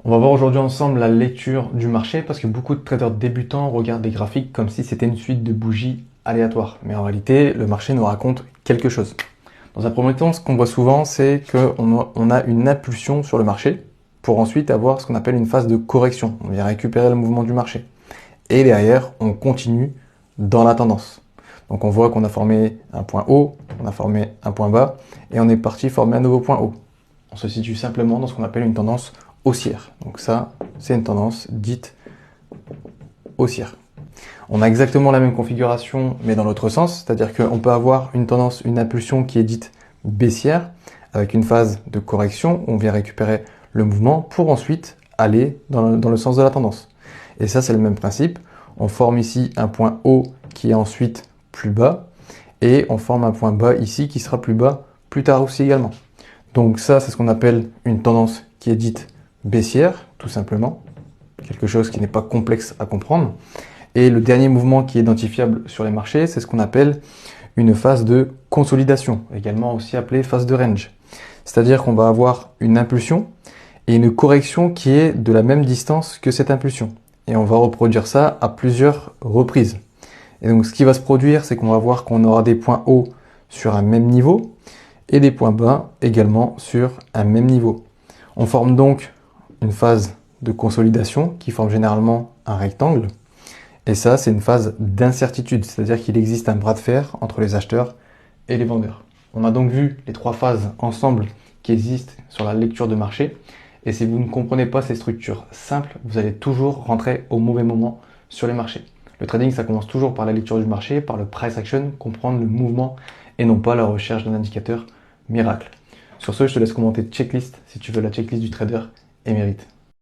On va voir aujourd'hui ensemble la lecture du marché parce que beaucoup de traders débutants regardent les graphiques comme si c'était une suite de bougies aléatoires. Mais en réalité, le marché nous raconte quelque chose. Dans un premier temps, ce qu'on voit souvent, c'est qu'on a une impulsion sur le marché pour ensuite avoir ce qu'on appelle une phase de correction. On vient récupérer le mouvement du marché. Et derrière, on continue dans la tendance. Donc on voit qu'on a formé un point haut, on a formé un point bas et on est parti former un nouveau point haut. On se situe simplement dans ce qu'on appelle une tendance haussière. Donc ça, c'est une tendance dite haussière. On a exactement la même configuration, mais dans l'autre sens, c'est-à-dire qu'on peut avoir une tendance, une impulsion qui est dite baissière, avec une phase de correction, où on vient récupérer le mouvement pour ensuite aller dans le sens de la tendance. Et ça, c'est le même principe. On forme ici un point haut qui est ensuite plus bas, et on forme un point bas ici qui sera plus bas plus tard aussi également. Donc ça, c'est ce qu'on appelle une tendance qui est dite baissière, tout simplement. Quelque chose qui n'est pas complexe à comprendre. Et le dernier mouvement qui est identifiable sur les marchés, c'est ce qu'on appelle une phase de consolidation, également aussi appelée phase de range. C'est-à-dire qu'on va avoir une impulsion et une correction qui est de la même distance que cette impulsion. Et on va reproduire ça à plusieurs reprises. Et donc ce qui va se produire, c'est qu'on va voir qu'on aura des points hauts sur un même niveau et des points bas également sur un même niveau. On forme donc une phase de consolidation qui forme généralement un rectangle. Et ça, c'est une phase d'incertitude, c'est-à-dire qu'il existe un bras de fer entre les acheteurs et les vendeurs. On a donc vu les trois phases ensemble qui existent sur la lecture de marché. Et si vous ne comprenez pas ces structures simples, vous allez toujours rentrer au mauvais moment sur les marchés. Le trading, ça commence toujours par la lecture du marché, par le price action, comprendre le mouvement et non pas la recherche d'un indicateur miracle. Sur ce, je te laisse commenter checklist si tu veux la checklist du trader émérite.